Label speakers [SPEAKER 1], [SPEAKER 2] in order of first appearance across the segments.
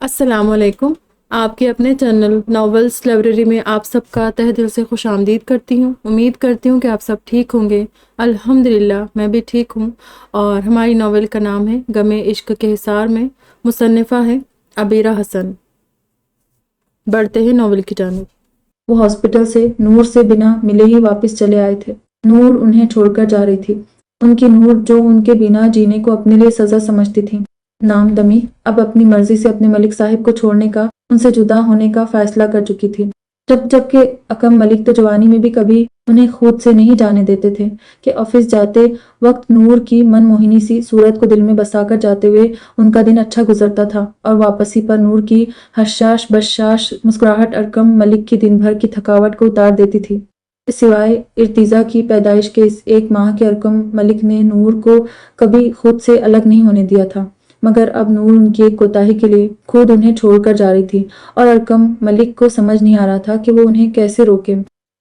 [SPEAKER 1] السلام علیکم۔ آپ کے اپنے چینل ناولز لائبریری میں آپ سب کا تہ دل سے خوش آمدید کرتی ہوں۔ امید کرتی ہوں کہ آپ سب ٹھیک ہوں گے۔ الحمدللہ میں بھی ٹھیک ہوں، اور ہماری ناول کا نام ہے غم عشق کے حصار میں، مصنفہ ہے عبیرہ حسن۔ بڑھتے ہیں ناول کی جانب۔
[SPEAKER 2] وہ ہاسپٹل سے نور سے بنا ملے ہی واپس چلے آئے تھے۔ نور انہیں چھوڑ کر جا رہی تھی، ان کی نور جو ان کے بنا جینے کو اپنے لیے سزا سمجھتی تھی۔ نام دمی اب اپنی مرضی سے اپنے ملک صاحب کو چھوڑنے کا، ان سے جدا ہونے کا فیصلہ کر چکی تھی۔ جبکہ اکم ملک تو جوانی میں بھی کبھی انہیں خود سے نہیں جانے دیتے تھے کہ آفس جاتے وقت نور کی من موہنی سی صورت کو دل میں بسا کر جاتے ہوئے ان کا دن اچھا گزرتا تھا، اور واپسی پر نور کی حشاش بشاش مسکراہٹ ارکم ملک کی دن بھر کی تھکاوٹ کو اتار دیتی تھی۔ سوائے ارتیزا کی پیدائش کے اس ایک ماہ کے ارکم ملک نے نور کو کبھی خود سے الگ نہیں ہونے دیا تھا، مگر اب نور ان کی ایک کوتاہی کے لیے خود انہیں چھوڑ کر جا رہی تھی، اور ارکم ملک کو سمجھ نہیں آ رہا تھا کہ وہ انہیں کیسے روکے۔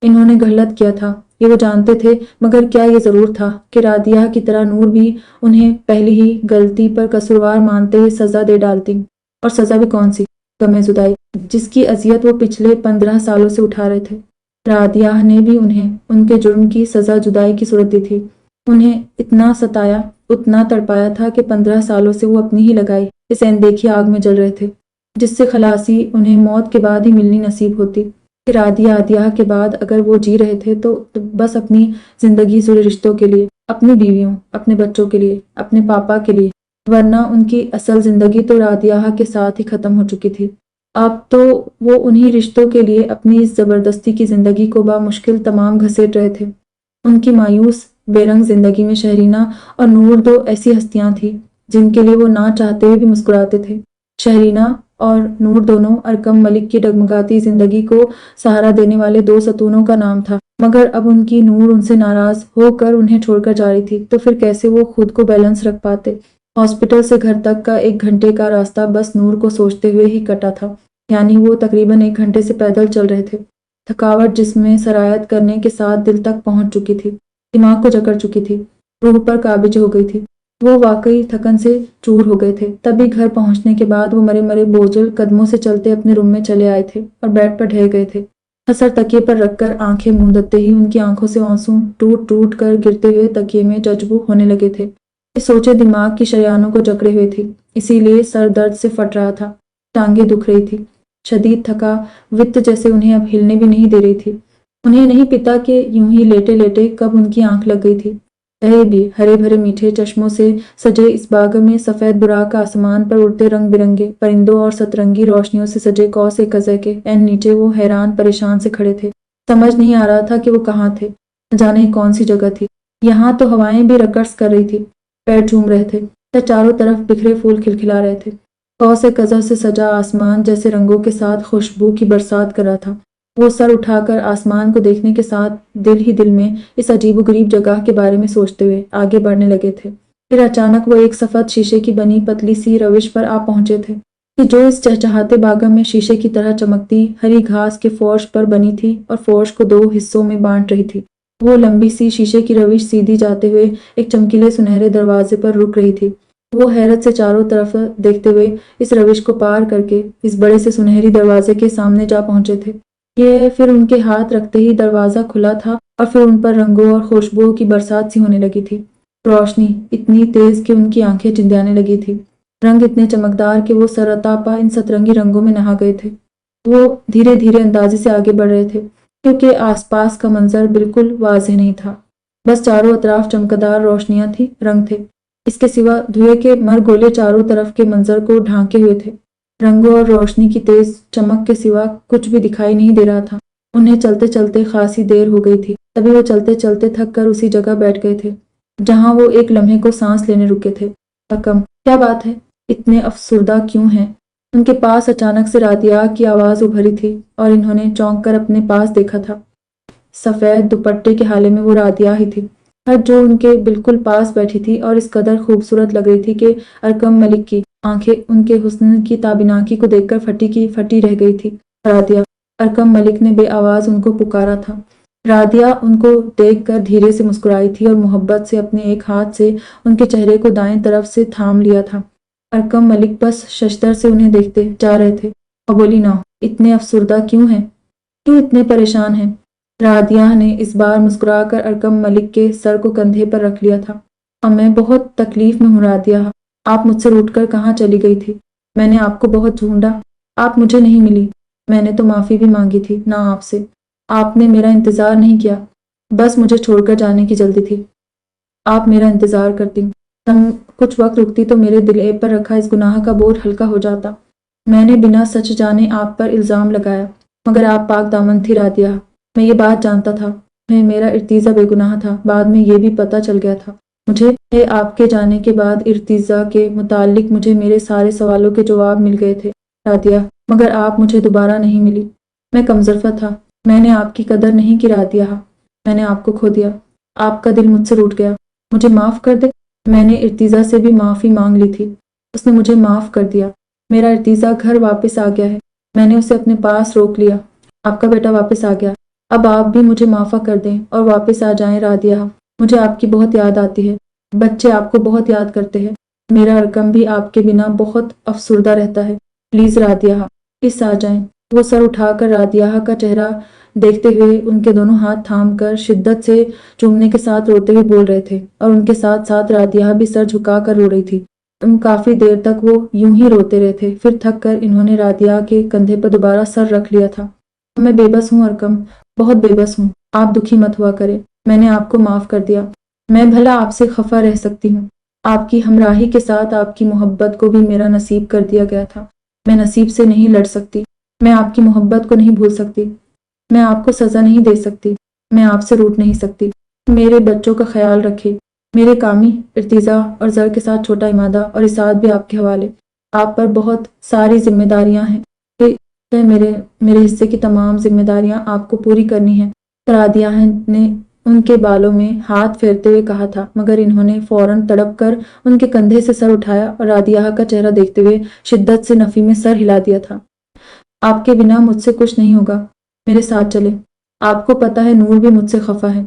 [SPEAKER 2] انہوں نے غلط کیا تھا، یہ وہ جانتے تھے، مگر کیا یہ ضرور تھا کہ رادیہ کی طرح نور بھی انہیں پہلی ہی غلطی پر قصوروار مانتے ہوئے سزا دے ڈالتی، اور سزا بھی کون سی؟ غم جدائی، جس کی اذیت وہ پچھلے 15 سالوں سے اٹھا رہے تھے۔ رادیہ نے بھی انہیں ان کے جرم کی سزا جدائی کی صورت دی تھی، انہیں اتنا ستایا، اتنا تڑپایا تھا کہ 15 سالوں سے وہ اپنی ہی لگائی اس اندیکھی آگ میں جل رہے تھے، جس سے خلاصی انہیں موت کے بعد ہی ملنی نصیب ہوتی۔ کہ رادیہ کے بعد اگر وہ جی رہے تھے تو بس اپنی زندگی جڑے رشتوں کے لیے، اپنی بیویوں، اپنے بچوں کے لیے، اپنے پاپا کے لیے، ورنہ ان کی اصل زندگی تو رادیہ کے ساتھ ہی ختم ہو چکی تھی۔ اب تو وہ انہی رشتوں کے لیے اپنی اس زبردستی کی زندگی کو بامشکل تمام گھسیٹ رہے تھے۔ ان کی مایوس بے رنگ زندگی میں شہرینہ اور نور دو ایسی ہستیاں تھیں جن کے لیے وہ نہ چاہتے ہوئے بھی مسکراتے تھے۔ شہرینہ اور نور دونوں ارکم ملک کی ڈگمگاتی زندگی کو سہارا دینے والے دو ستونوں کا نام تھا، مگر اب ان کی نور ان سے ناراض ہو کر انہیں چھوڑ کر جا رہی تھی، تو پھر کیسے وہ خود کو بیلنس رکھ پاتے؟ ہاسپٹل سے گھر تک کا 1 گھنٹے کا راستہ بس نور کو سوچتے ہوئے ہی کٹا تھا، یعنی وہ تقریباً 1 گھنٹے سے پیدل چل رہے تھے۔ تھکاوٹ جسم میں سرایت کرنے کے ساتھ دل تک پہنچ چکی تھی، دماغ کو جکڑ چکی تھی، روح پر قابض ہو گئی تھی۔ وہ واقعی تھکن سے چور ہو گئے تھے۔ تبھی گھر پہنچنے کے بعد وہ مرے مرے بوجھل قدموں سے چلتے اپنے روم میں چلے آئے تھے اور بیڈ پر ڈھہ گئے تھے۔ حسر تکیے پر رکھ کر آنکھیں موندتے ہی ان کی آنکھوں سے آنسو ٹوٹ ٹوٹ کر گرتے ہوئے تکیے میں جذب ہونے لگے تھے۔ یہ سوچیں دماغ کی شریانوں کو جکڑے ہوئے تھی، اسی لیے سر درد سے پھٹ رہا تھا، ٹانگیں دکھ رہی تھی، شدید تھکا وت جیسے انہیں اب ہلنے بھی نہیں دے رہی تھی۔ انہیں نہیں پتا کہ یوں ہی لیٹے لیٹے کب ان کی آنکھ لگ گئی تھی۔ بھی ہرے بھرے میٹھے چشموں سے سجے اس باغ میں سفید براق آسمان پر اڑتے رنگ برنگے پرندوں اور سترنگی روشنیوں سے سجے قوس قزح کے عین نیچے وہ حیران پریشان سے کھڑے تھے۔ سمجھ نہیں آ رہا تھا کہ وہ کہاں تھے، نہ جانے کون سی جگہ تھی۔ یہاں تو ہوائیں بھی رقص کر رہی تھی، پیر جھوم رہے تھے، یا چاروں طرف بکھرے پھول کھلکھلا رہے تھے۔ قوس قزح سے سجا آسمان جیسے رنگوں کے ساتھ خوشبو کی برسات کر رہا تھا۔ وہ سر اٹھا کر آسمان کو دیکھنے کے ساتھ دل ہی دل میں اس عجیب و غریب جگہ کے بارے میں سوچتے ہوئے آگے بڑھنے لگے تھے۔ پھر اچانک وہ ایک سفید شیشے کی بنی پتلی سی روش پر آ پہنچے تھے کہ جو اس چہچہاتے باغ میں شیشے کی طرح چمکتی ہری گھاس کے فرش پر بنی تھی اور فرش کو 2 حصوں میں بانٹ رہی تھی۔ وہ لمبی سی شیشے کی روش سیدھی جاتے ہوئے ایک چمکیلے سنہرے دروازے پر رک رہی تھی۔ وہ حیرت سے چاروں طرف دیکھتے ہوئے اس روش کو پار کر کے اس بڑے سے سنہری دروازے کے سامنے جا پہنچے تھے۔ یہ پھر ان کے ہاتھ رکھتے ہی دروازہ کھلا تھا اور پھر ان پر رنگوں اور خوشبوؤں کی برسات سی ہونے لگی تھی۔ روشنی اتنی تیز کہ ان کی آنکھیں چندیانے لگی تھی، رنگ اتنے چمکدار کہ وہ سرتاپا ان سترنگی رنگوں میں نہا گئے تھے۔ وہ دھیرے دھیرے اندازے سے آگے بڑھ رہے تھے، کیونکہ آس پاس کا منظر بالکل واضح نہیں تھا، بس چاروں اطراف چمکدار روشنیاں تھی، رنگ تھے، اس کے سوا دھوئے کے مرگولے چاروں طرف کے منظر کو ڈھانکے ہوئے تھے۔ رنگوں اور روشنی کی تیز چمک کے سوا کچھ بھی دکھائی نہیں دے رہا تھا۔ انہیں چلتے چلتے خاصی دیر ہو گئی تھی، تبھی وہ چلتے چلتے تھک کر اسی جگہ بیٹھ گئے تھے جہاں وہ ایک لمحے کو سانس لینے رکے تھے۔ اکم، کیا بات ہے؟ اتنے افسردہ کیوں ہیں؟ ان کے پاس اچانک سے رادیہ کی آواز ابھری تھی اور انہوں نے چونک کر اپنے پاس دیکھا تھا۔ سفید دوپٹے کے حالے میں وہ رادیہ ہی تھی، جو ان کے بالکل پاس بیٹھی تھی اور اس قدر خوبصورت لگ رہی تھی کہ ارکم ملک کی آنکھیں ان کے حسن کی تابناکی کو دیکھ کر پھٹی کی پھٹی رہ گئی تھی۔ رادیہ، ارکم ملک نے بے آواز ان کو پکارا تھا۔ رادیہ ان کو دیکھ کر دھیرے سے مسکرائی تھی اور محبت سے اپنے ایک ہاتھ سے ان کے چہرے کو دائیں طرف سے تھام لیا تھا۔ ارکم ملک بس ششدر سے انہیں دیکھتے جا رہے تھے اور بولی نہ اتنے افسردہ کیوں ہیں، کیوں اتنے پریشان ہیں؟ رادیہ نے اس بار مسکرا کر ارکم ملک کے سر کو کندھے پر رکھ لیا تھا۔ اور میں بہت تکلیف میں ہوں رادیہ، آپ مجھ سے روٹھ کر کہاں چلی گئی تھی؟ میں نے آپ کو بہت ڈھونڈا، آپ مجھے نہیں ملی، میں نے تو معافی بھی مانگی تھی نہ آپ سے، آپ نے میرا انتظار نہیں کیا، بس مجھے چھوڑ کر جانے کی جلدی تھی۔ آپ میرا انتظار کرتی، تم کچھ وقت رکتی تو میرے دل پر رکھا اس گناہ کا بوجھ ہلکا ہو جاتا۔ میں نے بنا سچ جانے آپ پر الزام لگایا، مگر آپ پاک دامن تھی رادیہ، میں یہ بات جانتا تھا، میرا ارتیزہ بے گناہ تھا، بعد میں یہ بھی پتہ چل گیا تھا مجھے آپ کے جانے کے بعد ارتیزہ کے متعلق مجھے میرے سارے سوالوں کے جواب مل گئے تھے رادیہ، مگر آپ مجھے دوبارہ نہیں ملی، میں کمزرفہ تھا، میں نے آپ کی قدر نہیں کی رادیہ، میں نے آپ کو کھو دیا، آپ کا دل مجھ سے روٹھ گیا، مجھے معاف کر دے۔ میں نے ارتیزہ سے بھی معافی مانگ لی تھی، اس نے مجھے معاف کر دیا، میرا ارتیزہ گھر واپس آ گیا ہے، میں نے اسے اپنے پاس روک لیا، آپ کا بیٹا واپس آ گیا، اب آپ بھی مجھے معاف کر دیں اور واپس آ جائیں رادیہ، مجھے آپ کی بہت یاد آتی ہے، بچے آپ کو بہت یاد کرتے ہیں، میرا ارکم بھی آپ کے بنا بہت افسردہ رہتا ہے، پلیز رادیہ اس آ جائیں۔ وہ سر اٹھا کر رادیہ کا چہرہ دیکھتے ہوئے ان کے دونوں ہاتھ تھام کر شدت سے چومنے کے ساتھ روتے ہوئے بول رہے تھے، اور ان کے ساتھ ساتھ رادیہ بھی سر جھکا کر رو رہی تھی۔ کافی دیر تک وہ یوں ہی روتے رہے تھے، پھر تھک کر انہوں نے رادیہ کے کندھے پر دوبارہ سر رکھ لیا تھا۔ میں بے بس ہوں ارکم، بہت بے بس ہوں، آپ دکھی مت ہوا کرے، میں نے آپ کو معاف کر دیا، میں بھلا آپ سے خفا رہ سکتی ہوں، آپ کی ہمراہی کے ساتھ آپ کی محبت کو بھی میرا نصیب کر دیا گیا تھا، میں نصیب سے نہیں لڑ سکتی، میں آپ کی محبت کو نہیں بھول سکتی، میں آپ کو سزا نہیں دے سکتی، میں آپ سے روٹھ نہیں سکتی، میرے بچوں کا خیال رکھے، میرے کامی ارتیزہ اور زر کے ساتھ چھوٹا امادہ اور اسعاد بھی آپ کے حوالے، آپ پر بہت ساری ذمہ داریاں ہیں، میرے حصے کی تمام ذمہ داریاں آپ کو پوری کرنی ہیں۔ رادیہ نے ان کے بالوں میں ہاتھ پھیرتے ہوئے کہا تھا، مگر انہوں نے فوراً تڑپ کر ان کے کندھے سے سر اٹھایا اور رادیہ کا چہرہ دیکھتے ہوئے شدت سے نفی میں سر ہلا دیا تھا۔ آپ کے بنا مجھ سے کچھ نہیں ہوگا، میرے ساتھ چلے، آپ کو پتہ ہے نور بھی مجھ سے خفا ہے،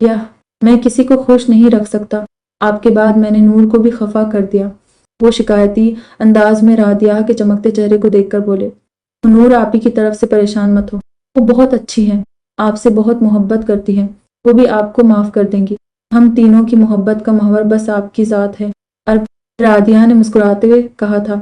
[SPEAKER 2] یا میں کسی کو خوش نہیں رکھ سکتا، آپ کے بعد میں نے نور کو بھی خفا کر دیا۔ وہ شکایتی انداز میں رادیہ کے چمکتے چہرے کو دیکھ کر بولے، نور آپ ہی کی طرف سے پریشان مت ہو، وہ بہت اچھی ہیں، آپ سے بہت محبت کرتی ہیں، وہ بھی آپ کو معاف کر دیں گی، ہم تینوں کی محبت کا محور بس آپ کی ذات ہے، رادیہ نے مسکراتے ہوئے کہا تھا،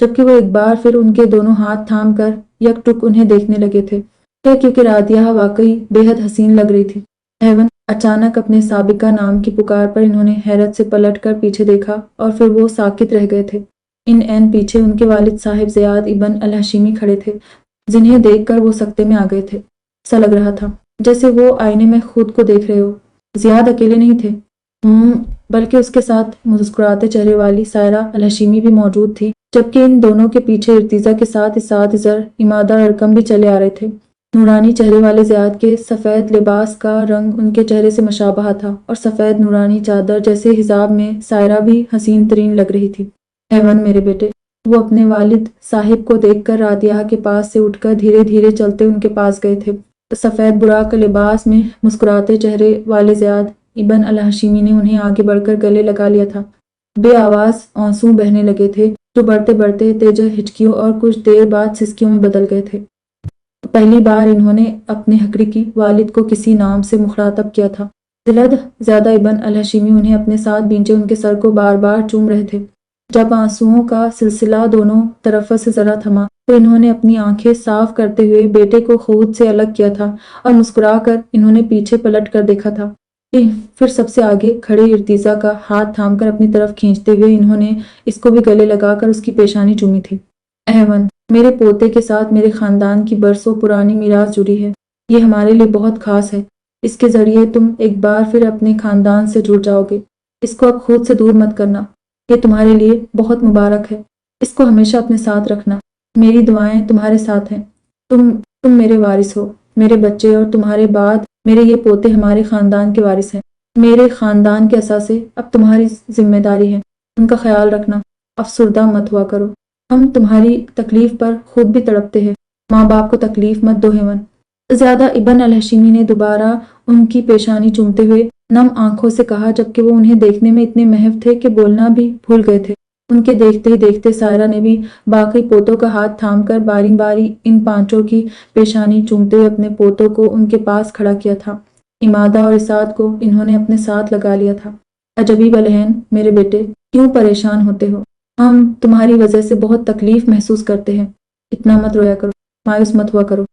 [SPEAKER 2] جبکہ وہ ایک بار پھر ان کے دونوں ہاتھ تھام کر یک ٹک انہیں دیکھنے لگے تھے، کیونکہ رادیہ واقعی بے حد حسین لگ رہی تھی۔ ایون اچانک اپنے سابقہ نام کی پکار پر انہوں نے حیرت سے پلٹ کر پیچھے دیکھا اور پھر وہ ساکت رہ گئے تھے۔ ان عین پیچھے ان کے والد صاحب زیاد ابن الہشیمی کھڑے تھے، جنہیں دیکھ کر وہ سکتے میں آ گئے تھے، ایسا لگ رہا تھا جیسے وہ آئینے میں خود کو دیکھ رہے ہو۔ زیاد اکیلے نہیں تھے، بلکہ اس کے ساتھ مسکراتے چہرے والی سائرہ الہشیمی بھی موجود تھی، جبکہ ان دونوں کے پیچھے ارتیزہ کے ساتھ اسعد، زر، امادہ اور ارکم بھی چلے آ رہے تھے۔ نورانی چہرے والے زیاد کے سفید لباس کا رنگ ان کے چہرے سے مشابہ تھا، اور سفید نورانی چادر جیسے حجاب میں سائرہ بھی حسین ترین لگ رہی تھی۔ ایون میرے بیٹے، وہ اپنے والد صاحب کو دیکھ کر رادیہ کے پاس سے اٹھ کر دھیرے دھیرے چلتے ان کے پاس گئے تھے۔ سفید براق لباس میں مسکراتے چہرے والے زیاد ابن الہشیمی نے انہیں آگے بڑھ کر گلے لگا لیا تھا۔ بے آواز آنسو بہنے لگے تھے، جو بڑھتے بڑھتے تیز ہچکیوں اور کچھ دیر بعد سسکیوں میں بدل گئے تھے۔ پہلی بار انہوں نے اپنے حقیقی والد کو کسی نام سے مخاطب کیا تھا۔ زلد زیادہ ابن الہشیمی انہیں اپنے ساتھ بھینچے ان کے سر کو بار بار چوم رہے تھے۔ جب آنسوؤں کا سلسلہ دونوں طرف سے ذرا تھما تو انہوں نے اپنی آنکھیں صاف کرتے ہوئے بیٹے کو خود سے الگ کیا تھا اور مسکرا کر انہوں نے پیچھے پلٹ کر دیکھا تھا۔ پھر سب سے آگے کھڑے ارتیزہ کا ہاتھ تھام کر اپنی طرف کھینچتے ہوئے انہوں نے اس کو بھی گلے لگا کر اس کی پیشانی چومی تھی۔ ایون میرے پوتے کے ساتھ میرے خاندان کی برسوں پرانی میراث جڑی ہے، یہ ہمارے لیے بہت خاص ہے، اس کے ذریعے تم ایک بار پھر اپنے خاندان سے جڑ جاؤ گے، اس کو اب خود سے دور مت کرنا، یہ تمہارے لیے بہت مبارک ہے، اس کو ہمیشہ اپنے ساتھ رکھنا، میری دعائیں تمہارے ساتھ ہیں، تم میرے وارث ہو، میرے بچے اور تمہارے بعد میرے یہ پوتے ہمارے خاندان کے وارث ہیں، میرے خاندان کے اثاثے اب تمہاری ذمہ داری ہے، ان کا خیال رکھنا، افسردہ مت ہوا کرو، ہم تمہاری تکلیف پر خود بھی تڑپتے ہیں، ماں باپ کو تکلیف مت دو ہیون۔ زیادہ ابن الہشیمی نے دوبارہ ان کی پیشانی چومتے ہوئے نم آنکھوں سے کہا، جبکہ وہ انہیں دیکھنے میں اتنے محو تھے کہ بولنا بھی بھول گئے تھے۔ ان کے دیکھتے ہی دیکھتے سائرہ نے بھی باقی پوتوں کا ہاتھ تھام کر باری باری ان پانچوں کی پیشانی چومتے ہوئے اپنے پوتوں کو ان کے پاس کھڑا کیا تھا۔ امادہ اور اسعاد کو انہوں نے اپنے ساتھ لگا لیا تھا۔ اجبی بلہن، میرے بیٹے، کیوں پریشان ہوتے ہو؟ ہم تمہاری وجہ سے بہت تکلیف محسوس کرتے ہیں۔ اتنا مت رویا کرو، مایوس مت ہوا کرو،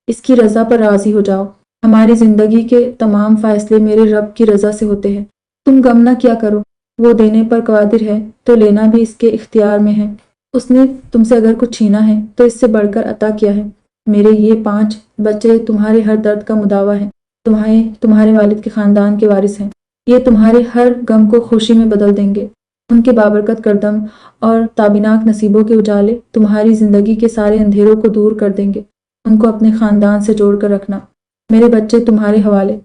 [SPEAKER 2] اس کی رضا پر راضی ہو جاؤ۔ ہماری زندگی کے تمام فیصلے میرے رب کی رضا سے ہوتے ہیں۔ تم غم نہ کیا کرو، وہ دینے پر قادر ہے تو لینا بھی اس کے اختیار میں ہے۔ اس نے تم سے اگر کچھ چھینا ہے تو اس سے بڑھ کر عطا کیا ہے۔ میرے یہ 5 بچے تمہارے ہر درد کا مداوا ہیں، تمہارے والد کے خاندان کے وارث ہیں۔ یہ تمہارے ہر غم کو خوشی میں بدل دیں گے۔ ان کے بابرکت کردم اور تابناک نصیبوں کے اجالے تمہاری زندگی کے سارے اندھیروں کو دور کر دیں گے۔ ان کو اپنے خاندان سے جوڑ کر رکھنا۔ میرے بچے تمہارے حوالے،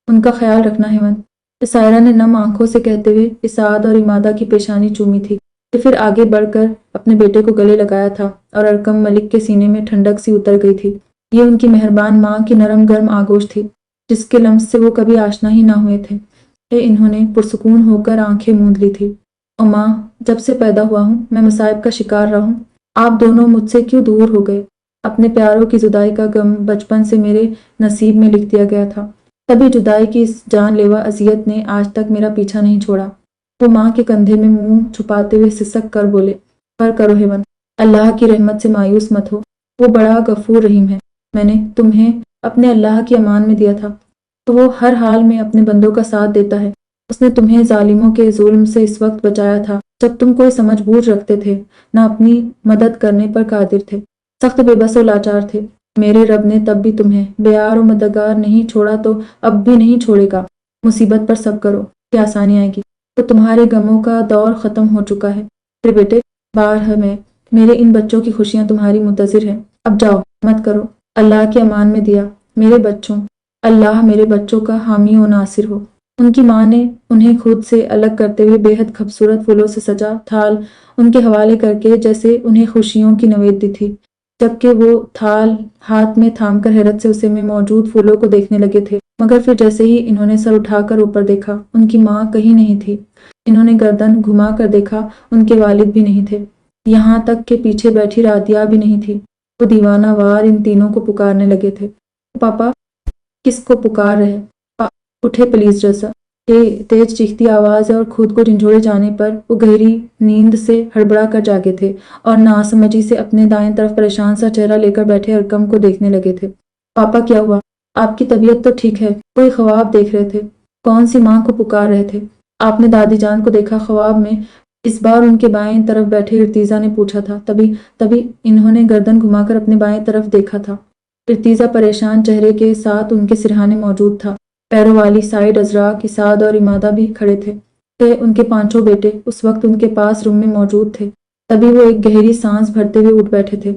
[SPEAKER 2] ان کا خیال رکھنا ہیمن۔ سائرہ نے نم آنکھوں سے کہتے ہوئے اسعاد اور امادہ کی پیشانی چومی تھی کہ پھر آگے بڑھ کر اپنے بیٹے کو گلے لگایا تھا اور ارکم ملک کے سینے میں ٹھنڈک سی اتر گئی تھی۔ یہ ان کی مہربان ماں کی نرم گرم آغوش تھی جس کے لمس سے وہ کبھی آشنا ہی نہ ہوئے تھے۔ انہوں نے پرسکون ہو کر آنکھیں موند لی تھی۔ او ماں، جب سے پیدا ہوا ہوں میں مصائب کا شکار رہا ہوں۔ آپ دونوں مجھ سے کیوں دور ہو گئے؟ اپنے پیاروں کی جدائی کا غم بچپن سے میرے نصیب میں لکھ دیا گیا تھا، تبھی جدائی کی اس جان لیوا اذیت نے آج تک میرا پیچھا نہیں چھوڑا۔ وہ ماں کے کندھے میں منہ چھپاتے ہوئے سسک کر بولے، پر کرو ہیون، اللہ کی رحمت سے مایوس مت ہو، وہ بڑا غفور رحیم ہے۔ میں نے تمہیں اپنے اللہ کی امان میں دیا تھا تو وہ ہر حال میں اپنے بندوں کا ساتھ دیتا ہے۔ اس نے تمہیں ظالموں کے ظلم سے اس وقت بچایا تھا جب تم کوئی سمجھ بوجھ رکھتے تھے، نہ اپنی مدد کرنے پر قادر تھے، سخت بے بس و لاچار تھے۔ میرے رب نے تب بھی تمہیں بیار و مددگار نہیں چھوڑا تو اب بھی نہیں چھوڑے گا۔ مصیبت پر صبر کرو کہ آسانی آئے گی۔ تو تمہارے غموں کا دور ختم ہو چکا ہے میرے بیٹے۔ بار ہے میرے ان بچوں کی خوشیاں تمہاری منتظر ہیں۔ اب جاؤ، مت کرو، اللہ کے امان میں دیا میرے بچوں۔ اللہ میرے بچوں کا حامی و ناصر ہو۔ ان کی ماں نے انہیں خود سے الگ کرتے ہوئے بے حد خوبصورت پھولوں سے سجا تھال ان کے حوالے کر کے جیسے انہیں خوشیوں کی نوید دی تھی، جبکہ وہ تھال ہاتھ میں تھام کر حیرت سے اسے میں موجود پھولوں کو دیکھنے لگے تھے، مگر پھر جیسے ہی انہوں نے سر اٹھا کر اوپر دیکھا ان کی ماں کہیں نہیں تھی۔ انہوں نے گردن گھما کر دیکھا، ان کے والد بھی نہیں تھے، یہاں تک کہ پیچھے بیٹھی رادیہ بھی نہیں تھی۔ وہ دیوانہ وار ان تینوں کو پکارنے لگے تھے، پاپا کس کو پکار رہے؟ اٹھے پلیز رضا۔ تیز چیختی آواز اور خود کو جھنجھوڑے جانے پر وہ گہری نیند سے ہڑبڑا کر جاگے تھے اور ناسمجھی سے اپنے دائیں طرف پریشان سا چہرہ لے کر بیٹھے ارکم کو دیکھنے لگے تھے۔ پاپا کیا ہوا؟ آپ کی طبیعت تو ٹھیک ہے؟ کوئی خواب دیکھ رہے تھے؟ کون سی ماں کو پکار رہے تھے؟ آپ نے دادی جان کو دیکھا خواب میں؟ اس بار ان کے بائیں طرف بیٹھے ارتیزا نے پوچھا تھا۔ تبھی انہوں نے گردن گھما کر اپنے بائیں طرف دیکھا تھا۔ ارتیزا پریشان چہرے کے ساتھ ان کے سرہانے موجود تھا۔ پیروں والی سائیڈ ازراق، اسعاد اور امادہ بھی کھڑے تھے۔ ان کے 5 بیٹے اس وقت ان کے پاس روم میں موجود تھے۔ تبھی وہ ایک گہری سانس بھرتے ہوئے اٹھ بیٹھے تھے۔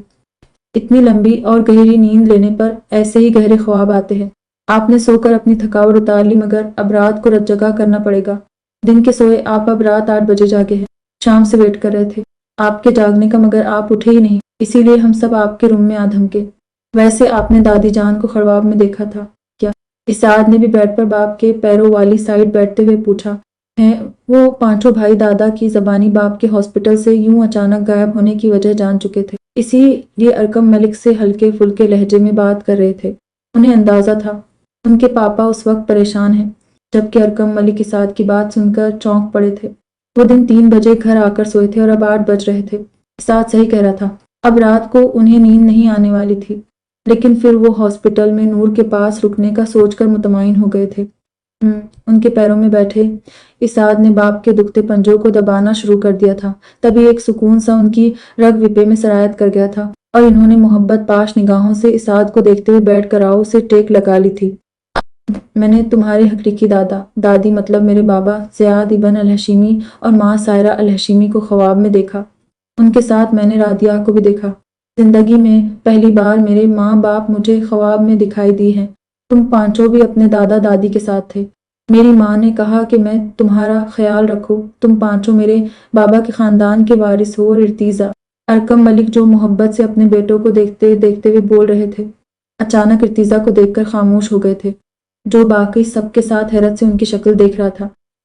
[SPEAKER 2] اتنی لمبی اور گہری نیند لینے پر ایسے ہی گہرے خواب آتے ہیں۔ آپ نے سو کر اپنی تھکاوٹ اتار لی، مگر اب رات کو رت جگا کرنا پڑے گا۔ دن کے سوئے آپ اب رات 8 بجے جاگے ہیں، شام سے ویٹ کر رہے تھے آپ کے جاگنے کا، مگر آپ اٹھے ہی نہیں، اسی لیے ہم سب آپ کے روم میں آ دھمکے۔ ویسے آپ نے دادی جان کو خواب میں دیکھا تھا کیا؟ اسعاد نے بھی بیڈ پر باپ کے پیروں والی سائیڈ بیٹھتے ہوئے پوچھا۔ ہیں وہ 5 بھائی دادا کی زبانی باپ کے ہاسپٹل سے یوں اچانک غائب ہونے کی وجہ جان چکے تھے، اسی لیے ارکم ملک سے ہلکے پھلکے لہجے میں بات کر رہے تھے۔ انہیں اندازہ تھا ان کے پاپا اس وقت پریشان ہیں، جبکہ ارکم ملک اسعاد کی بات سن کر چونک پڑے تھے۔ وہ دن 3 بجے گھر آ کر سوئے تھے اور اب 8 بج رہے تھے۔ اسعاد صحیح کہہ رہا تھا، اب رات کو انہیں نیند نہیں آنے والی تھی، لیکن پھر وہ ہاسپٹل میں نور کے پاس رکنے کا سوچ کر مطمئن ہو گئے تھے۔ ان کے پیروں میں بیٹھے اسعاد نے باپ کے دکھتے پنجوں کو دبانا شروع کر دیا تھا۔ تبھی ایک سکون سا ان کی رگ وپے میں سرایت کر گیا تھا اور انہوں نے محبت پاش نگاہوں سے اسعاد کو دیکھتے ہوئے بیٹھ کر آؤ سے ٹیک لگا لی تھی۔ میں نے تمہارے حقیقی دادی مطلب میرے بابا زیاد ابن الہشیمی اور ماں سائرہ الہشیمی کو خواب میں دیکھا۔ ان کے ساتھ میں نے رادیہ کو بھی دیکھا۔ زندگی میں پہلی بار میرے ماں باپ مجھے خواب میں دکھائی دی ہیں۔ تم 5 بھی اپنے دادا دادی کے ساتھ تھے۔ میری ماں نے کہا کہ میں تمہارا خیال رکھوں، تم 5 میرے بابا کے خاندان کے وارث ہو۔ اور ارتیزا، ارکم ملک جو محبت سے اپنے بیٹوں کو دیکھتے ہوئے بول رہے تھے، اچانک ارتیزا کو دیکھ کر خاموش ہو گئے تھے، جو باقی سب کے ساتھ حیرت سے ان کی شکل دیکھ رہا تھا۔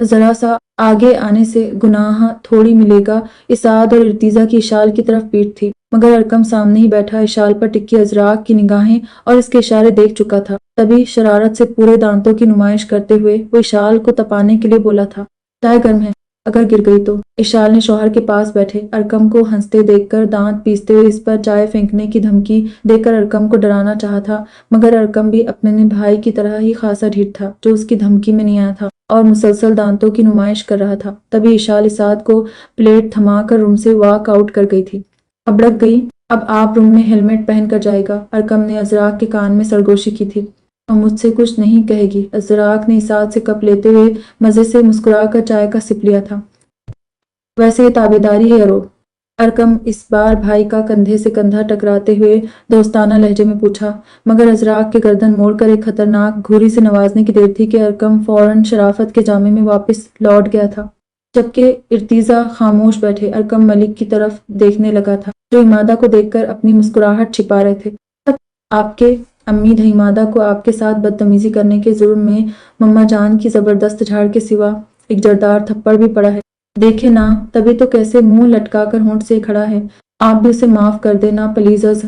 [SPEAKER 2] ذرا سا آگے آنے سے گناہ تھوڑی ملے گا۔ اسعاد اور ارتیزہ کی اشال کی طرف پیٹ تھی، مگر ارقم سامنے ہی بیٹھا اشال پر ٹکی ازراق کی نگاہیں اور اس کے اشارے دیکھ چکا تھا۔ تبھی شرارت سے پورے دانتوں کی نمائش کرتے ہوئے وہ اشال کو تپانے کے لیے بولا تھا، چائے گرم ہے، اگر گر گئی تو۔ اشال نے شوہر کے پاس بیٹھے ارقم کو ہنستے دیکھ کر دانت پیستے ہوئے اس پر چائے پھینکنے کی دھمکی دے کر ارقم کو ڈرانا چاہا تھا، مگر ارقم بھی اپنے بھائی کی طرح ہی خاصا ڈھیٹ تھا جو اس کی دھمکی میں نہیں آیا تھا اور مسلسل دانتوں کی نمائش کر رہا تھا۔ تبھی اشال اسعاد کو پلیٹ تھما کر روم سے واک آؤٹ کر گئی تھی۔ اب لگ گئی، اب آپ روم میں ہیلمٹ پہن کر جائے گا، ارقم نے ازراق کے کان میں سرگوشی کی تھی۔ اور مجھ سے کچھ نہیں کہے گی؟ ازراق نے اسعاد سے کپ لیتے ہوئے مزے سے مسکرا کر چائے کا سپ لیا تھا۔ ویسے یہ تابعداری ہے یارو؟ ارقم اس بار بھائی کا کندھے سے کندھا ٹکراتے ہوئے دوستانہ لہجے میں پوچھا، مگر ازراق کے گردن موڑ کر ایک خطرناک گھوری سے نوازنے کی دیر تھی کہ ارقم فوراً شرافت کے جامے میں واپس لوٹ گیا تھا، جبکہ ارتیزہ خاموش بیٹھے ارقم ملک کی طرف دیکھنے لگا تھا، جو امادہ کو دیکھ کر اپنی مسکراہٹ چھپا رہے تھے۔ آپ کے امید ہے امادہ کو آپ کے ساتھ بدتمیزی کرنے کے جرم میں مما جان کی زبردست جھاڑ کے سوا ایک جردار تھپڑ بھی پڑا ہے۔ دیکھے نا، تبھی تو کیسے منہ لٹکا کر ہونٹ سے کھڑا ہے۔ آپ بھی اسے معاف کر دینا پلیزز۔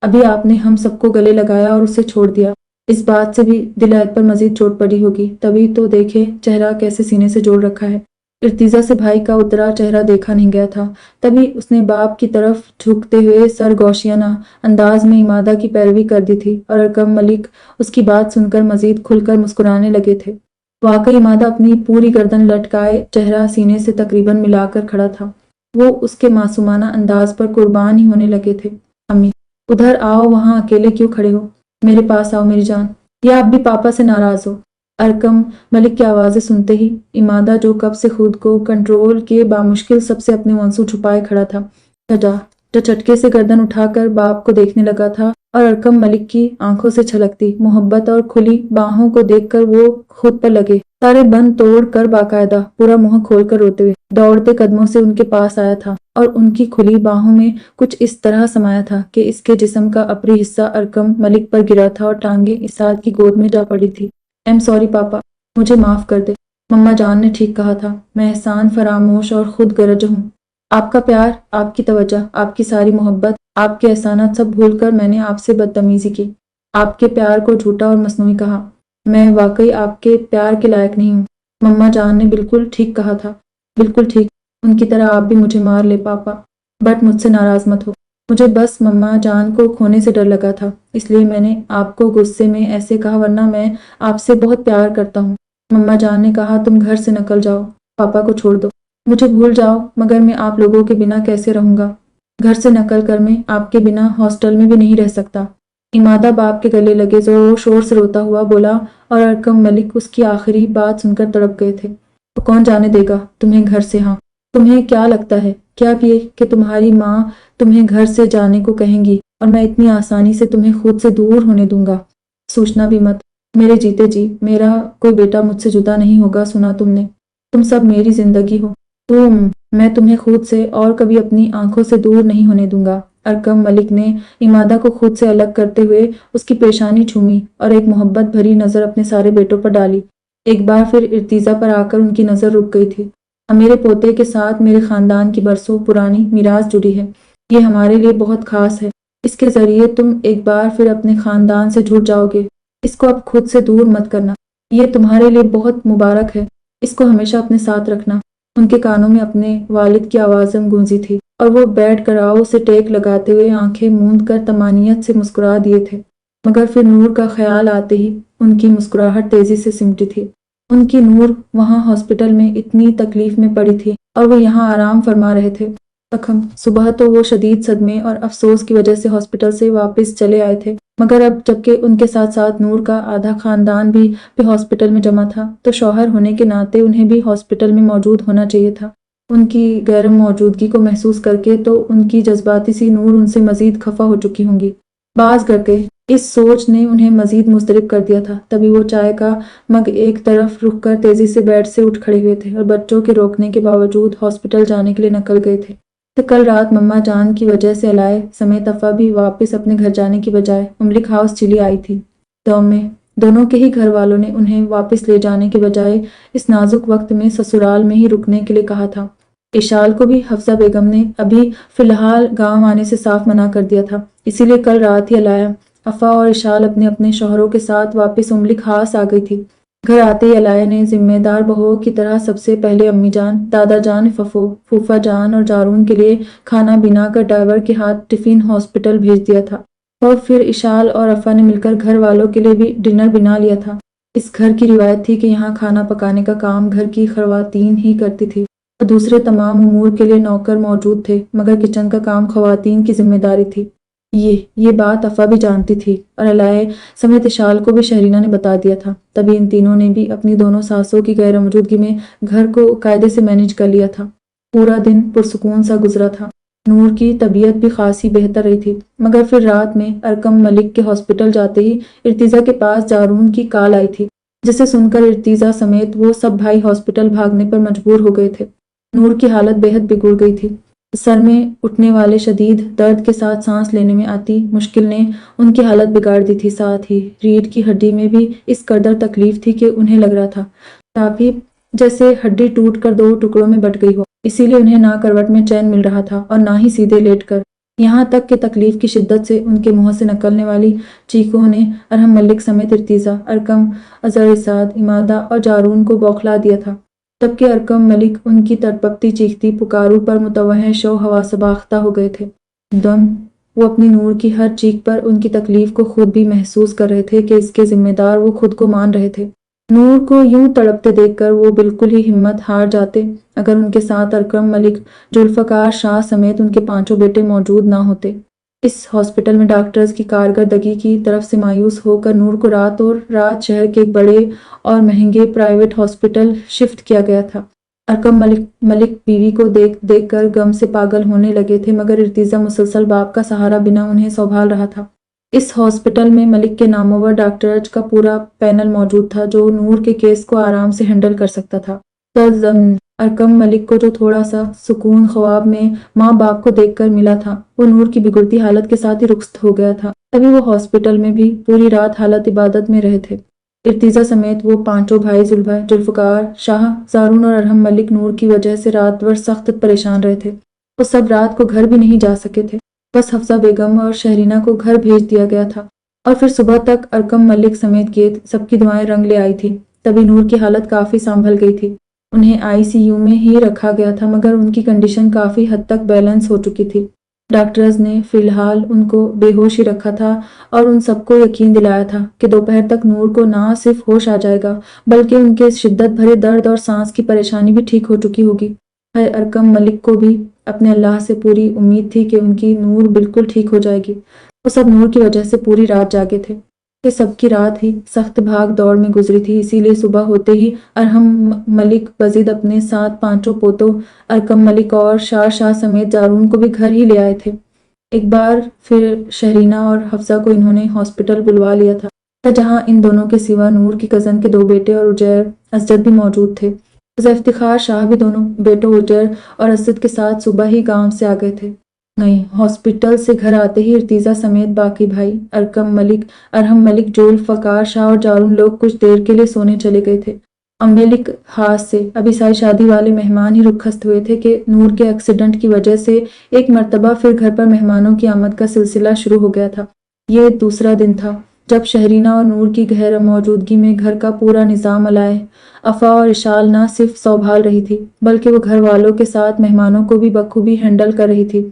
[SPEAKER 2] ابھی آپ نے ہم سب کو گلے لگایا اور اسے چھوڑ دیا، اس بات سے بھی دلائت پر مزید چوٹ پڑی ہوگی، تبھی تو دیکھے چہرہ کیسے سینے سے جوڑ رکھا ہے۔ ارتیزہ سے بھائی کا اترا چہرہ دیکھا نہیں گیا تھا، تبھی اس نے باپ کی طرف جھکتے ہوئے سرگوشیانہ انداز میں امادہ کی پیروی کر دی تھی اور ارقم ملک اس کی بات سن کر مزید کھل کر مسکرانے لگے تھے۔ واقعی امادہ اپنی پوری گردن لٹکائے چہرہ سینے سے تقریباً ملا کر کھڑا تھا، وہ اس کے معصومانہ انداز پر قربان ہی ہونے لگے تھے۔ امی ادھر آؤ، وہاں اکیلے کیوں کھڑے ہو؟ میرے پاس آؤ میری جان، یا آپ بھی پاپا سے ناراض ہو؟ ارقم ملک کی آوازیں سنتے ہی امادہ جو کب سے خود کو کنٹرول کے بامشکل سب سے اپنے آنسو چھپائے کھڑا تھا، جو چٹکے سے گردن اٹھا کر باپ کو دیکھنے لگا تھا اور ارقم ملک کی آنکھوں سے چھلکتی محبت اور کھلی باہوں کو دیکھ کر وہ خود پر لگے سارے بند توڑ کر باقاعدہ پورا منہ کھول کر روتے ہوئے دوڑتے قدموں سے ان کے پاس آیا تھا اور ان کی کھلی باہوں میں کچھ اس طرح سمایا تھا کہ اس کے جسم کا اپری حصہ ارقم ملک پر گرا تھا اور ٹانگیں اسعاد کی گود میں جا پڑی تھی۔ ایم سوری پاپا، مجھے معاف کر دے، مما جان نے ٹھیک کہا تھا، میں احسان فراموش اور خود غرض ہوں۔ آپ کا پیار، آپ کی توجہ، آپ کی ساری محبت، آپ کے احسانات سب بھول کر میں نے آپ سے بدتمیزی کی، آپ کے پیار کو جھوٹا اور مصنوعی کہا۔ میں واقعی آپ کے پیار کے لائق نہیں ہوں۔ مما جان نے بالکل ٹھیک کہا تھا، بالکل ٹھیک، ان کی طرح آپ بھی مجھے مار لے پاپا، بٹ مجھ سے ناراض مت ہو۔ مجھے بس مما جان کو کھونے سے ڈر لگا تھا، اس لیے میں نے آپ کو غصے میں ایسے کہا، ورنہ میں آپ سے بہت پیار کرتا ہوں۔ مما جان نے کہا تم گھر سے نکل جاؤ، پاپا کو چھوڑ دو، مجھے بھول جاؤ، مگر میں آپ لوگوں کے بنا کیسے رہوں گا؟ گھر سے نکل کر میں آپ کے بنا ہاسٹل میں بھی نہیں رہ سکتا۔ امادہ باپ کے گلے لگے زور شور سے روتا ہوا بولا اور ارقم ملک اس کی آخری بات سن کر تڑپ گئے تھے۔ تو کون جانے دے گا تمہیں گھر سے؟ ہاں، تمہیں کیا لگتا ہے کیا کہ تمہاری ماں تمہیں گھر سے جانے کو کہیں گی اور میں اتنی آسانی سے تمہیں خود سے دور ہونے دوں گا؟ سوچنا بھی مت، میرے جیتے جی میرا کوئی بیٹا مجھ سے جدا نہیں ہوگا، سنا تم نے؟ تم سب میری زندگی ہو، میں تمہیں خود سے اور کبھی اپنی آنکھوں سے دور نہیں ہونے دوں گا۔ ارقم ملک نے امادہ کو خود سے الگ کرتے ہوئے اس کی پیشانی چھومی اور ایک محبت بھری نظر اپنے سارے بیٹوں پر ڈالی۔ ایک بار پھر ارتیزہ پر آ کر ان کی نظر رک گئی تھی۔ میرے پوتے کے ساتھ میرے خاندان کی برسوں پرانی میراث جڑی ہے، یہ ہمارے لیے بہت خاص ہے، اس کے ذریعے تم ایک بار پھر اپنے خاندان سے جڑ جاؤ گے، اس کو اب خود سے دور مت کرنا، یہ تمہارے لیے بہت مبارک ہے، اس کو ہمیشہ اپنے ساتھ رکھنا۔ ان کے کانوں میں اپنے والد کی آوازیں گونجی تھی اور وہ بیٹھ کر آؤ سے ٹیک لگاتے ہوئے آنکھیں موند کر طمانینت سے مسکرا دیے تھے، مگر پھر نور کا خیال آتے ہی ان کی مسکراہٹ تیزی سے سمٹی تھی۔ ان کی نور وہاں ہاسپٹل میں اتنی تکلیف میں پڑی تھی اور وہ یہاں آرام فرما رہے تھے۔ صبح تو وہ شدید صدمے اور افسوس کی وجہ سے ہاسپٹل سے واپس چلے آئے تھے، مگر اب جبکہ ان کے ساتھ ساتھ نور کا آدھا خاندان بھی ہاسپٹل میں جمع تھا تو شوہر ہونے کے ناطے انہیں بھی ہاسپٹل میں موجود ہونا چاہیے تھا۔ ان کی غیر موجودگی کو محسوس کر کے تو ان کی جذباتی سی نور ان سے مزید خفا ہو چکی ہوں گی۔ بعض کر کے اس سوچ نے انہیں مزید مضطرب کر دیا تھا، تبھی وہ چائے کا مگ ایک طرف رکھ کر تیزی سے بیڈ سے اٹھ کھڑے ہوئے تھے اور بچوں کے روکنے کے باوجود ہاسپٹل جانے کے لیے نکل گئے تھے۔ تو کل رات مما جان کی وجہ سے الائے سمیت افا بھی واپس اپنے گھر جانے کی بجائے مملک ہاؤس چلی آئی تھی۔ تو میں دونوں کے ہی گھر والوں نے انہیں واپس لے جانے کے بجائے اس نازک وقت میں سسرال میں ہی رکنے کے لیے کہا تھا۔ اشال کو بھی حفصہ بیگم نے ابھی فی الحال گاؤں آنے سے صاف منع کر دیا تھا، اسی لیے کل رات ہی علایا، افا اور اشال اپنے اپنے شوہروں کے ساتھ واپس مملک ہاس آ گئی تھی۔ گھر آتے ہی علایا نے ذمہ دار بہوؤں کی طرح سب سے پہلے امی جان، دادا جان، پھوپھا جان اور جارون کے لیے کھانا بنا کر ڈرائیور کے ہاتھ ٹفن ہاسپٹل بھیج دیا تھا، اور پھر اشال اور افا نے مل کر گھر والوں کے لیے بھی ڈنر بنا لیا تھا۔ اس گھر کی روایت تھی کہ یہاں کھانا پکانے کا کام گھر کی خواتین ہی کرتی تھی اور دوسرے تمام امور کے لیے نوکر موجود تھے، مگر کچن کا کام خواتین کی ذمہ داری تھی۔ یہ بات افا بھی جانتی تھی اور علاء سمیت اشال کو بھی شہرینہ نے بتا دیا تھا، تبھی ان تینوں نے بھی اپنی دونوں ساسوں کی غیر موجودگی میں گھر کو قاعدے سے مینج کر لیا تھا۔ پورا دن پرسکون سا گزرا تھا۔ نور کی طبیعت بھی خاصی بہتر رہی تھی، مگر پھر رات میں ارکم ملک کے ہاسپٹل جاتے ہی ارتیزہ کے پاس جارون کی کال آئی تھی، جسے سن کر ارتیزہ سمیت وہ سب بھائی ہاسپٹل بھاگنے پر مجبور ہو گئے تھے۔ نور کی حالت بے حد بگڑ گئی تھی۔ سر میں اٹھنے والے شدید درد کے ساتھ سانس لینے میں آتی مشکل نے ان کی حالت بگاڑ دی تھی، ساتھ ہی ریڑھ کی ہڈی میں بھی اس قدر تکلیف تھی کہ انہیں لگ رہا تھا کافی جیسے ہڈی ٹوٹ کر دو ٹکڑوں میں بٹ گئی ہو، اسی لیے انہیں نہ کروٹ میں چین مل رہا تھا اور نہ ہی سیدھے لیٹ کر، یہاں تک کہ تکلیف کی شدت سے ان کے منہ سے نکلنے والی چیخوں نے ارحم ملک سمیت ارتیزہ، ارکم، اظہر اسعد، امادہ اور جارون کو بوکھلا دیا تھا، جبکہ ارکم ملک ان کی تڑپتی چیختی پکاروں پر متوحش و حواسباختہ ہو گئے تھے۔ دم وہ اپنی نور کی ہر چیخ پر ان کی تکلیف کو خود بھی محسوس کر رہے تھے کہ اس کے ذمہ دار وہ خود کو مان رہے تھے۔ نور کو یوں تڑپتے دیکھ کر وہ بالکل ہی ہمت ہار جاتے اگر ان کے ساتھ ارکم ملک، ذوالفقار شاہ سمیت ان کے پانچوں بیٹے موجود نہ ہوتے۔ اس ہاسپٹل میں ڈاکٹرز کی کارکردگی کی طرف سے مایوس ہو کر نور کو راتوں رات شہر کے ایک بڑے اور مہنگے پرائیویٹ ہاسپٹل شفٹ کیا گیا تھا۔ ارکم ملک بیوی کو دیکھ دیکھ کر غم سے پاگل ہونے لگے تھے، مگر ارتیزہ مسلسل باپ کا سہارا بنا انہیں سنبھال رہا تھا۔ اس ہاسپٹل میں ملک کے نامور ڈاکٹرز کا پورا پینل موجود تھا جو نور کے کیس کو آرام سے ہینڈل کر سکتا تھا۔ ارکم ملک کو جو تھوڑا سا سکون خواب میں ماں باپ کو دیکھ کر ملا تھا، وہ نور کی بگڑتی حالت کے ساتھ ہی رخصت ہو گیا تھا، تبھی وہ ہاسپٹل میں بھی پوری رات حالت عبادت میں رہے تھے۔ ارتیزہ سمیت وہ پانچوں بھائی ذوالفقار شاہ، جارون اور ارحم ملک نور کی وجہ سے رات بھر سخت پریشان رہے تھے۔ وہ سب رات کو گھر بھی نہیں جا سکے تھے، بس حفصہ بیگم اور شہرینہ کو گھر بھیج دیا گیا تھا، اور پھر صبح تک ارکم ملک سمیت سب کی دعائیں رنگ لے آئی تھی، تبھی نور کی حالت کافی سنبھل گئی تھی۔ انہیں ICU میں ہی رکھا گیا تھا، مگر ان کی کنڈیشن کافی حد تک بیلنس ہو چکی تھی۔ ڈاکٹرز نے فی الحال ان کو بے ہوش ہی رکھا تھا اور ان سب کو یقین دلایا تھا کہ دوپہر تک نور کو نہ صرف ہوش آ جائے گا بلکہ ان کے شدت بھرے درد اور سانس کی پریشانی بھی ٹھیک ہو چکی ہوگی۔ ارکم ملک کو بھی اپنے اللہ سے پوری امید تھی کہ ان کی نور بالکل ٹھیک ہو جائے گی۔ وہ سب نور کی وجہ سے پوری رات جاگے تھے۔ یہ سب کی رات ہی سخت بھاگ دوڑ میں گزری تھی، اسی لیے صبح ہوتے ہی ارحم ملک بضد اپنے ساتھ پانچوں پوتوں ارکم ملک اور شاہ سمیت جارون کو بھی گھر ہی لے آئے تھے۔ ایک بار پھر شہرینہ اور حفصہ کو انہوں نے ہاسپٹل بلوا لیا تھا، جہاں ان دونوں کے سوا نور کی کزن کے 2 بیٹے اور عجیر اسجد بھی موجود تھے۔ ذوالفقار شاہ بھی دونوں بیٹوں عجیر اور اسجد کے ساتھ صبح ہی گاؤں سے آ گئے تھے۔ ہاسپٹل سے گھر آتے ہی ارتیزہ سمیت باقی بھائی ارکم ملک، ارحم ملک، ذوالفقار شاہ اور جارون لوگ کچھ دیر کے لیے سونے چلے گئے تھے۔ ملک ہاس سے ابھی ساری شادی والے مہمان ہی رخصت ہوئے تھے کہ نور کے ایکسیڈنٹ کی وجہ سے ایک مرتبہ پھر گھر پر مہمانوں کی آمد کا سلسلہ شروع ہو گیا تھا۔ یہ دوسرا دن تھا جب شہرینہ اور نور کی غیر موجودگی میں گھر کا پورا نظام علاء، افا اور اشال نہ صرف سنبھال رہی تھی بلکہ وہ گھر والوں کے ساتھ مہمانوں کو بھی بخوبی ہینڈل کر رہی تھی۔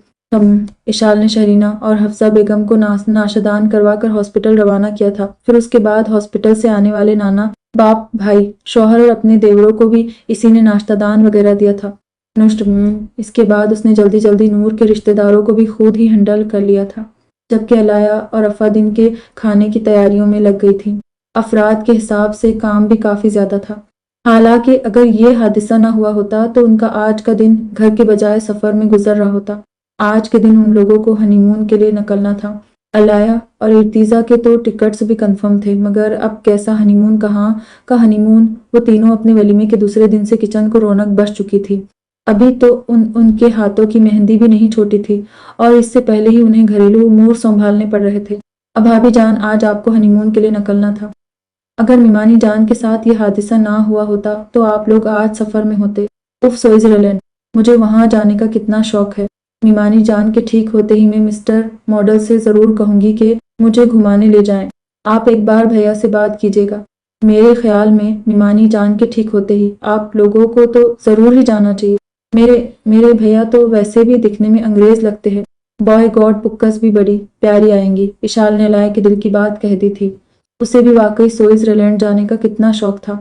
[SPEAKER 2] اشال نے شہرینہ اور حفصہ بیگم کو ناشتدان کروا کر ہاسپٹل روانہ کیا تھا، پھر اس کے بعد ہاسپٹل سے آنے والے نانا، باپ، بھائی، شوہر اور اپنے دیوروں کو بھی اسی نے ناشتہ دان وغیرہ دیا تھا۔ اس کے بعد اس نے جلدی جلدی نور کے رشتہ داروں کو بھی خود ہی ہینڈل کر لیا تھا، جبکہ علایا اور افا دن کے کھانے کی تیاریوں میں لگ گئی تھیں۔ افراد کے حساب سے کام بھی کافی زیادہ تھا، حالانکہ اگر یہ حادثہ نہ ہوا ہوتا تو ان کا آج کا دن گھر کے بجائے سفر میں گزر رہا ہوتا۔ آج کے دن ان لوگوں کو ہنی مون کے لیے نکلنا تھا۔ علایا اور ارتیزہ کے تو ٹکٹس بھی کنفرم تھے، مگر اب کیسا ہنی مون، کہاں کا ہنی مون؟ وہ تینوں اپنے ولیمے کے دوسرے دن سے کچن کو رونق بخش چکی تھی۔ ابھی تو ان کے ہاتھوں کی مہندی بھی نہیں چھوٹی تھی اور اس سے پہلے ہی انہیں گھریلو امور سنبھالنے پڑ رہے تھے۔ اب بھابھی جان، آج آپ کو ہنی مون کے لیے نکلنا تھا۔ اگر میمانی جان کے ساتھ یہ حادثہ نہ ہوا ہوتا تو آپ لوگ آج سفر میں ہوتے۔ اف سوئٹزرلینڈ، مجھے وہاں جانے کا کتنا شوق ہے۔ میمانی جان کے ٹھیک ہوتے ہی میں مسٹر ماڈل سے ضرور کہوں گی کہ مجھے گھمانے لے جائیں۔ آپ ایک بار بھیا سے بات کیجیے گا۔ میرے خیال میں میمانی جان کے ٹھیک ہوتے ہی آپ لوگوں کو تو ضرور ہی جانا چاہیے۔ میرے بھیا تو ویسے بھی دکھنے میں انگریز لگتے ہیں۔ بائے گاڈ پکس بھی بڑی پیاری آئیں گی۔ اشال نے الائے کے دل کی بات کہہ دی تھی۔ اسے بھی واقعی سوئٹزرلینڈ جانے کا کتنا شوق تھا۔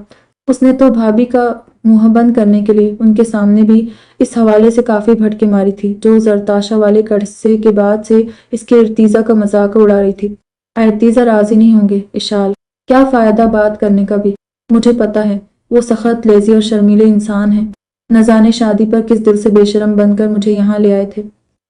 [SPEAKER 2] اس نے تو بھابھی کا منہ بند کرنے کے لیے ان کے سامنے بھی اس حوالے سے کافی بھٹکے ماری تھی جو زرتاشا والے قصے کے بعد سے اس کے ارتیزہ کا مذاق اڑا رہی تھی۔ ارتیزہ راضی نہیں ہوں گے اشال، کیا فائدہ بات کرنے کا بھی، مجھے پتا ہے وہ سخت لیزی اور شرمیلے انسان ہیں۔ نہ جانے شادی پر کس دل سے بے شرم بن کر مجھے یہاں لے آئے تھے۔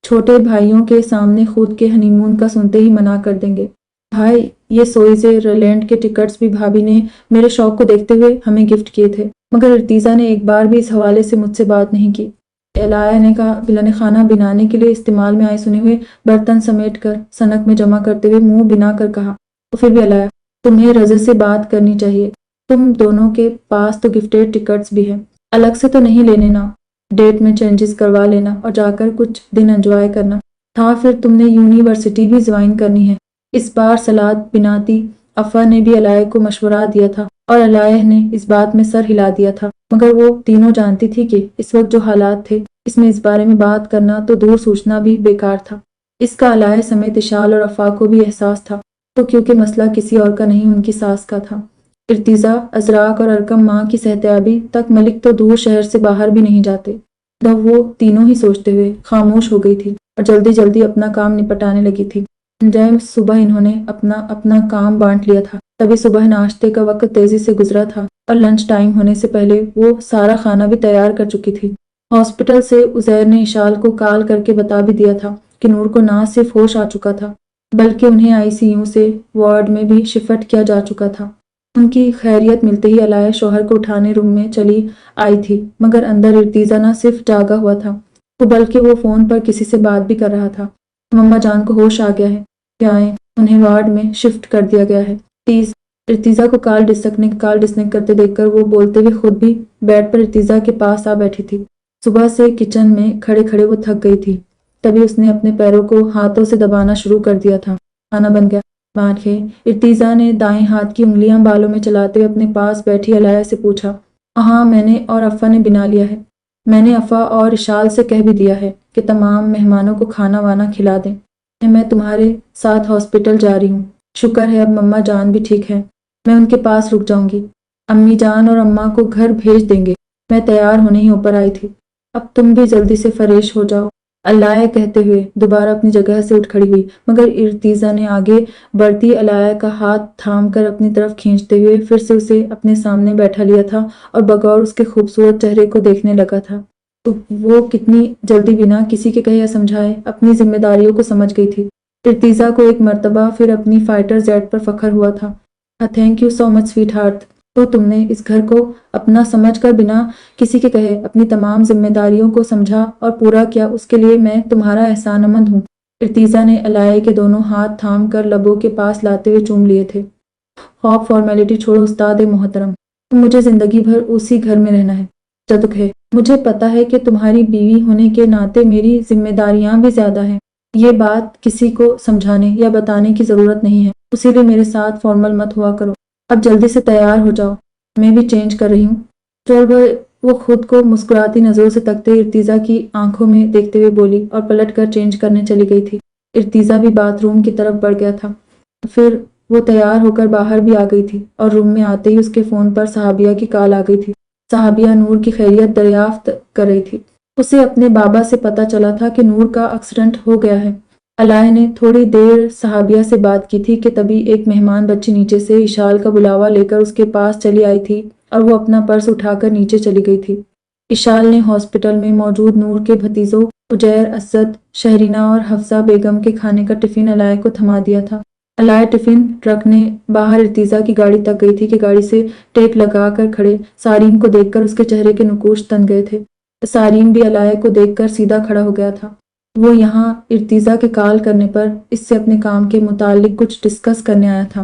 [SPEAKER 2] چھوٹے بھائیوں کے سامنے خود کے ہنی مون کا سنتے ہی منع کر دیں گے۔ بھائی، یہ سوئٹزرلینڈ کے ٹکٹس بھی بھابھی نے میرے شوق کو دیکھتے ہوئے ہمیں گفٹ کیے تھے، مگر ارتیزہ نے ایک بار بھی اس حوالے سے مجھ سے بات نہیں کی۔ الائے نے کہا بلا نے کھانا بنانے کے لیے استعمال میں آئے سنے ہوئے برتن سمیٹ کر سنک میں جمع کرتے ہوئے منہ بنا کر کہا، تو پھر بھی الائے تمہیں رضا سے بات کرنی چاہیے، تم دونوں کے پاس تو گفٹڈ ٹکٹس بھی ہیں، الگ سے تو نہیں لینے نا، ڈیٹ میں چینجز کروا لینا اور جا کر کچھ دن انجوائے کرنا تھا، پھر تم نے یونیورسٹی بھی جوائن کرنی ہے۔ اس بار سلاد بناتی افا نے بھی الائے کو مشورہ دیا تھا اور الائے نے اس بات میں سر ہلا دیا تھا، مگر وہ تینوں جانتی تھی کہ اس وقت جو حالات تھے اس میں اس بارے میں بات کرنا تو دور سوچنا بھی بیکار تھا۔ اس کا الائے سمیت اشال اور افا کو بھی احساس تھا، تو کیونکہ مسئلہ کسی اور کا نہیں ان کی ساس کا تھا۔ ارتیزہ، ازراق اور ارکم ماں کی صحتیابی تک ملک تو دور شہر سے باہر بھی نہیں جاتے، تب وہ تینوں ہی سوچتے ہوئے خاموش ہو گئی تھی اور جلدی جلدی اپنا کام نپٹانے لگی تھی۔ جب صبح انہوں نے اپنا کام بانٹ لیا تھا تبھی صبح ناشتے کا وقت تیزی سے گزرا تھا اور لنچ ٹائم ہونے سے پہلے وہ سارا کھانا بھی تیار کر چکی تھی۔ ہاسپٹل سے عزیر نے اشال کو کال کر کے بتا بھی دیا تھا کہ نور کو نہ صرف ہوش آ چکا تھا بلکہ انہیں آئی سی یو سے وارڈ میں بھی شفٹ کیا جا چکا تھا۔ ان کی خیریت ملتے ہی الائے شوہر کو اٹھانے روم میں چلی آئی تھی، مگر اندر ارتیزہ نہ صرف جاگا ہوا تھا بلکہ وہ فون پر کسی سے بات بھی کر رہا تھا۔ مما جان کو ہوش آ گیا ہے، کیا آئیں؟ انہیں وارڈ میں شفٹ کر دیا گیا ہے پلیز۔ ارتیزہ کو کال ڈسکنیکٹ کرتے دیکھ کر وہ بولتے ہوئے خود بھی بیڈ پر ارتیزہ کے پاس آ بیٹھی تھی۔ صبح سے کچن میں کھڑے کھڑے وہ تھک گئی تھی، تبھی اس نے اپنے پیروں کو ہاتھوں سے دبانا شروع کر دیا تھا۔ کھانا بن گیا؟ بانکھے ارتیزہ نے دائیں ہاتھ کی انگلیاں بالوں میں چلاتے ہوئے اپنے پاس بیٹھی الائے سے پوچھا۔ ہاں، میں نے اور افا نے بنا لیا ہے۔ میں نے افا اور اشال سے کہہ بھی دیا ہے کہ تمام مہمانوں کو کھانا وانا کھلا دیں۔ میں تمہارے ساتھ ہاسپٹل جا رہی ہوں۔ شکر ہے اب مما جان بھی ٹھیک ہے، میں ان کے پاس رک جاؤں گی۔ امی جان اور اماں کو گھر بھیج دیں گے، میں تیار ہونے ہی اوپر آئی تھی۔ اب تم بھی جلدی سے فریش ہو جاؤ، الائے کہتے ہوئے دوبارہ اپنی جگہ سے اٹھ کھڑی ہوئی، مگر ارتیزہ نے آگے بڑھتی الائے کا ہاتھ تھام کر اپنی طرف کھینچتے ہوئے پھر سے اسے اپنے سامنے بیٹھا لیا تھا اور بغور اس کے خوبصورت چہرے کو دیکھنے لگا تھا۔ تو وہ کتنی جلدی بنا کسی کے کہے یا سمجھائے اپنی ذمہ داریوں کو سمجھ گئی تھی۔ ارتیزہ کو ایک مرتبہ پھر اپنی فائٹر جیٹ پر فخر ہوا تھا۔ Thank you so much sweetheart, تو تم نے اس گھر کو اپنا سمجھ کر بنا کسی کے کہے اپنی تمام ذمہ داریوں کو سمجھا اور پورا کیا، اس کے لیے میں تمہارا احسان مند ہوں۔ ارتیزہ نے الائے کے دونوں ہاتھ تھام کر لبوں کے پاس لاتے ہوئے چوم لیے تھے۔ خواب فارمیلٹی چھوڑو استاد محترم، مجھے زندگی بھر اسی گھر میں رہنا ہے۔ صدق ہے، مجھے پتا ہے کہ تمہاری بیوی ہونے کے ناطے میری ذمہ داریاں بھی زیادہ ہیں، یہ بات کسی کو سمجھانے یا بتانے کی ضرورت نہیں ہے، اسی لیے میرے ساتھ فارمل مت ہوا کرو۔ اب جلدی سے تیار ہو جاؤ، میں بھی چینج کر رہی ہوں۔ جب وہ خود کو مسکراتی نظروں سے تکتے ارتیزہ کی آنکھوں میں دیکھتے ہوئے بولی اور پلٹ کر چینج کرنے چلی گئی تھی۔ ارتیزہ بھی باتھ روم کی طرف بڑھ گیا تھا، پھر وہ تیار ہو کر باہر بھی آ گئی تھی اور روم میں آتے ہی اس کے فون پر صحابیہ کی کال آ گئی تھی۔ صحابیہ نور کی خیریت دریافت کر رہی تھی۔ اسے اپنے بابا سے پتا چلا تھا کہ نور کا ایکسیڈنٹ ہو گیا ہے۔ الائے نے تھوڑی دیر صحابیہ سے بات کی تھی کہ تبھی ایک مہمان بچی نیچے سے اشال کا بلاوا لے کر اس کے پاس چلی آئی تھی اور وہ اپنا پرس اٹھا کر نیچے چلی گئی تھی۔ اشال نے ہاسپٹل میں موجود نور کے بھتیجوں عجیر، اسد، شہرینہ اور حفصہ بیگم کے کھانے کا ٹفن الائے کو تھما دیا تھا۔ الائے ٹفن رکھنے باہر ارتیزہ کی گاڑی تک گئی تھی کہ گاڑی سے ٹیک لگا کر کھڑے سارین کو دیکھ کر اس کے چہرے کے نقوش تن گئے تھے۔ سارین بھی الائے کو دیکھ کر سیدھا کھڑا ہو گیا تھا۔ وہ یہاں ارتیزہ کے کال کرنے پر اس سے اپنے کام کے متعلق کچھ ڈسکس کرنے آیا تھا۔